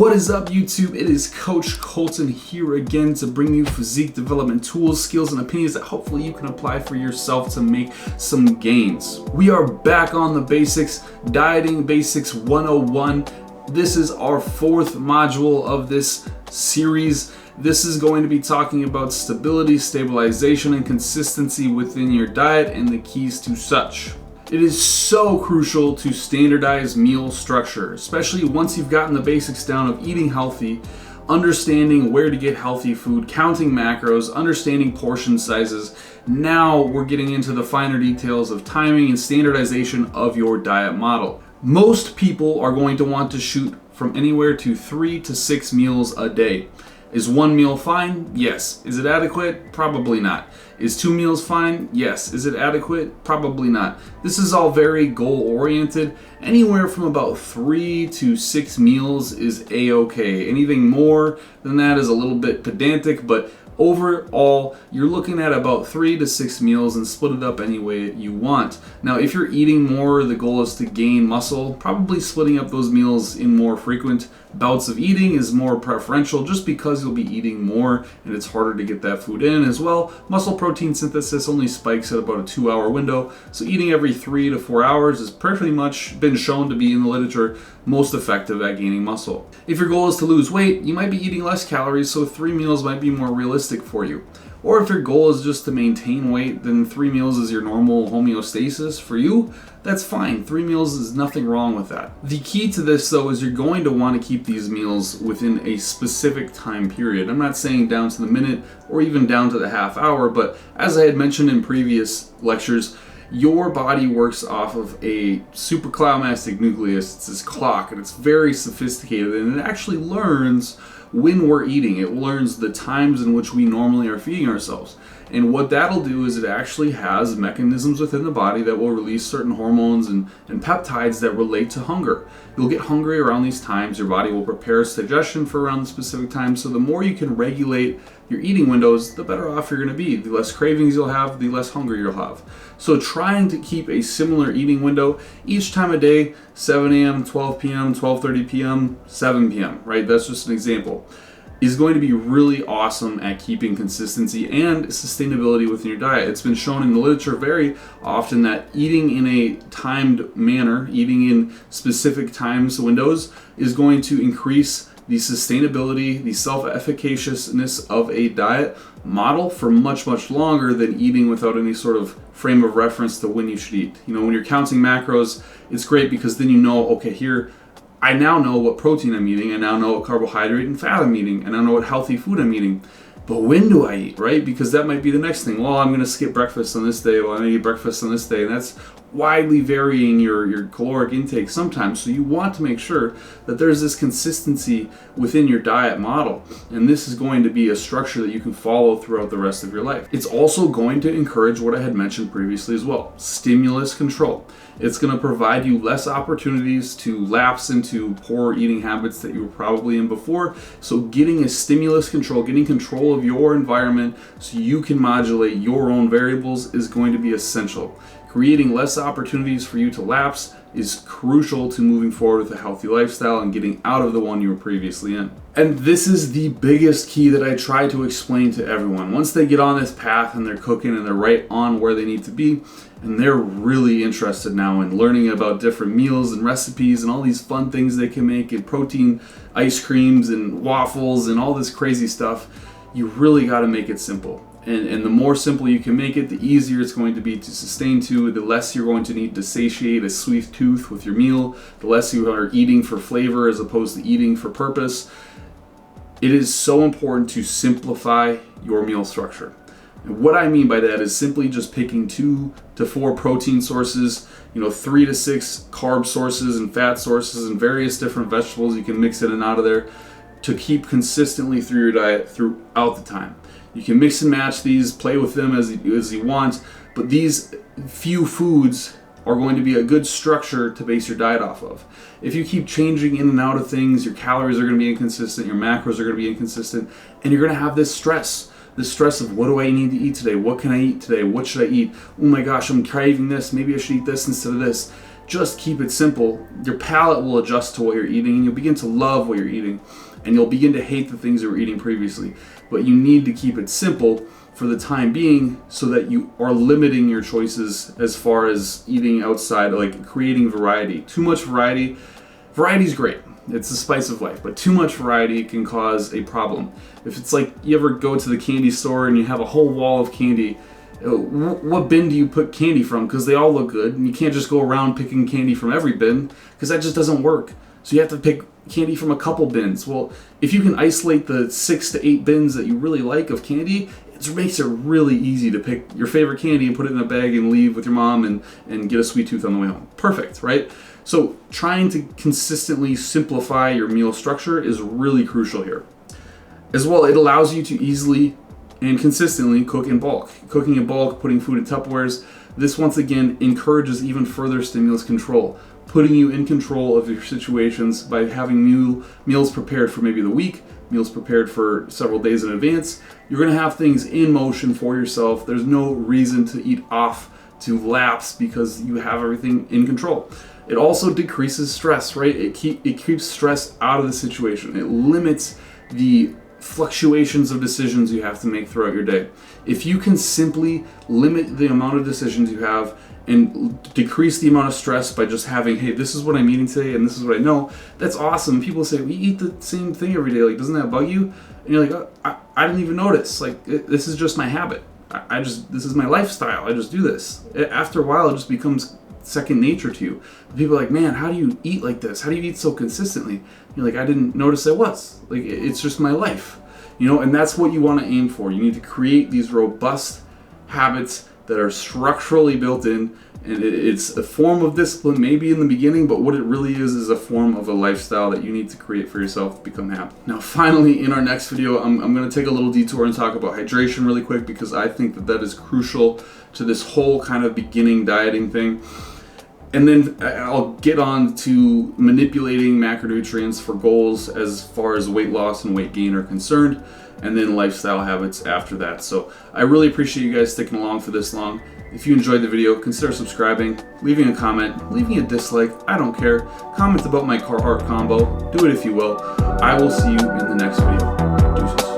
What is up, YouTube? It is Coach Kolton here again to bring you physique development tools, skills, and opinions that hopefully you can apply for yourself to make some gains. We are back on the basics, Dieting Basics 101. This is our fourth module of this series. This is going to be talking about stability, stabilization, and consistency within your diet and the keys to such. It is so crucial to standardize meal structure, especially once you've gotten the basics down of eating healthy, understanding where to get healthy food, counting macros, understanding portion sizes. Now we're getting into the finer details of timing and standardization of your diet model. Most people are going to want to shoot from anywhere to 3 to 6 meals a day. Is one meal fine? Yes. Is it adequate? Probably not. Is 2 meals fine? Yes. Is it adequate? Probably not. This is all very goal-oriented. Anywhere from about 3 to 6 meals is a-okay. Anything more than that is a little bit pedantic, but overall, you're looking at about 3 to 6 meals and split it up any way you want. Now, if you're eating more, the goal is to gain muscle. Probably splitting up those meals in more frequent bouts of eating is more preferential just because you'll be eating more and it's harder to get that food in as well. Muscle protein synthesis only spikes at about a 2-hour window, so eating every 3 to 4 hours has pretty much been shown to be in the literature most effective at gaining muscle. If your goal is to lose weight, you might be eating less calories, so 3 meals might be more realistic for you. Or if your goal is just to maintain weight, then 3 meals is your normal homeostasis for you. That's fine. 3 meals is nothing wrong with that. The key to this, though, is you're going to want to keep these meals within a specific time period. I'm not saying down to the minute or even down to the half hour, but as I had mentioned in previous lectures, your body works off of a supraclamastic nucleus. It's this clock, and it's very sophisticated, and it actually learns when we're eating. It learns the times in which we normally are feeding ourselves. And what that'll do is it actually has mechanisms within the body that will release certain hormones and peptides that relate to hunger. You'll get hungry around these times. Your body will prepare digestion for around the specific time. So the more you can regulate your eating windows, the better off you're going to be. The less cravings you'll have, the less hunger you'll have. So trying to keep a similar eating window each time of day, 7 a.m., 12 p.m., 12:30 p.m., 7 p.m., right? That's just an example, is going to be really awesome at keeping consistency and sustainability within your diet. It's been shown in the literature very often that eating in a timed manner, eating in specific times windows, is going to increase the sustainability, the self-efficaciousness of a diet model for much, much longer than eating without any sort of frame of reference to when you should eat. You know, when you're counting macros, it's great because then you know, okay, here, I now know what protein I'm eating, I now know what carbohydrate and fat I'm eating, and I know what healthy food I'm eating. But when do I eat, right? Because that might be the next thing. Well, I'm going to skip breakfast on this day, well, I'm going to eat breakfast on this day, and that's widely varying your caloric intake sometimes. So you want to make sure that there's this consistency within your diet model, and this is going to be a structure that you can follow throughout the rest of your life. It's also going to encourage what I had mentioned previously as well, stimulus control. It's going to provide you less opportunities to lapse into poor eating habits that you were probably in before. So getting a stimulus control, getting control of your environment so you can modulate your own variables is going to be essential. Creating less opportunities for you to lapse is crucial to moving forward with a healthy lifestyle and getting out of the one you were previously in. And this is the biggest key that I try to explain to everyone. Once they get on this path and they're cooking and they're right on where they need to be, and they're really interested now in learning about different meals and recipes and all these fun things they can make and protein ice creams and waffles and all this crazy stuff, you really got to make it simple. And the more simple you can make it, the easier it's going to be to sustain to, the less you're going to need to satiate a sweet tooth with your meal, the less you are eating for flavor as opposed to eating for purpose. It is so important to simplify your meal structure. And what I mean by that is simply just picking 2 to 4 protein sources, 3 to 6 carb sources and fat sources and various different vegetables you can mix in and out of there to keep consistently through your diet throughout the time. You can mix and match these, play with them as you want, but these few foods are going to be a good structure to base your diet off of. If you keep changing in and out of things, your calories are going to be inconsistent, your macros are going to be inconsistent, and you're going to have this stress of what do I need to eat today? What can I eat today? What should I eat? Oh my gosh, I'm craving this. Maybe I should eat this instead of this. just keep it simple. Your palate will adjust to what you're eating, and you'll begin to love what you're eating, and you'll begin to hate the things you were eating previously. But you need to keep it simple for the time being so that you are limiting your choices as far as eating outside, like creating variety. Too much variety is great. It's the spice of life, but too much variety can cause a problem. If it's like you ever go to the candy store and you have a whole wall of candy, what bin do you put candy from? Because they all look good, and you can't just go around picking candy from every bin, because that just doesn't work. So you have to pick candy from a couple bins. Well, if you can isolate the 6 to 8 bins that you really like of candy, it makes it really easy to pick your favorite candy and put it in a bag and leave with your mom and get a sweet tooth on the way home. Perfect, right? So trying to consistently simplify your meal structure is really crucial here. As well, it allows you to easily and consistently cook in bulk. Cooking in bulk, putting food in Tupperwares, this once again encourages even further stimulus control, putting you in control of your situations by having meals prepared for maybe the week, meals prepared for several days in advance. You're gonna have things in motion for yourself. There's no reason to eat off, to lapse, because you have everything in control. It also decreases stress, right? It keeps stress out of the situation. It limits the fluctuations of decisions you have to make throughout your day. If you can simply limit the amount of decisions you have and decrease the amount of stress by just having, hey, this is what I'm eating today and this is what I know, that's awesome. People say, we eat the same thing every day, like, doesn't that bug you? And you're like, oh, I didn't even notice, like, this is just my habit. This is my lifestyle, I just do this. After a while, it just becomes second nature to you. People are like, man, how do you eat like this? How do you eat so consistently? You're like, I didn't notice it was. Like, it's just my life. And that's what you want to aim for. You need to create these robust habits that are structurally built in, and it's a form of discipline maybe in the beginning, but what it really is a form of a lifestyle that you need to create for yourself to become happy. Now, finally, in our next video, I'm going to take a little detour and talk about hydration really quick, because I think that is crucial to this whole kind of beginning dieting thing. And then I'll get on to manipulating macronutrients for goals as far as weight loss and weight gain are concerned, and then lifestyle habits after that. So I really appreciate you guys sticking along for this long. If you enjoyed the video, consider subscribing, leaving a comment, leaving a dislike, I don't care. Comment about my Carhartt combo, do it if you will. I will see you in the next video. Deuces.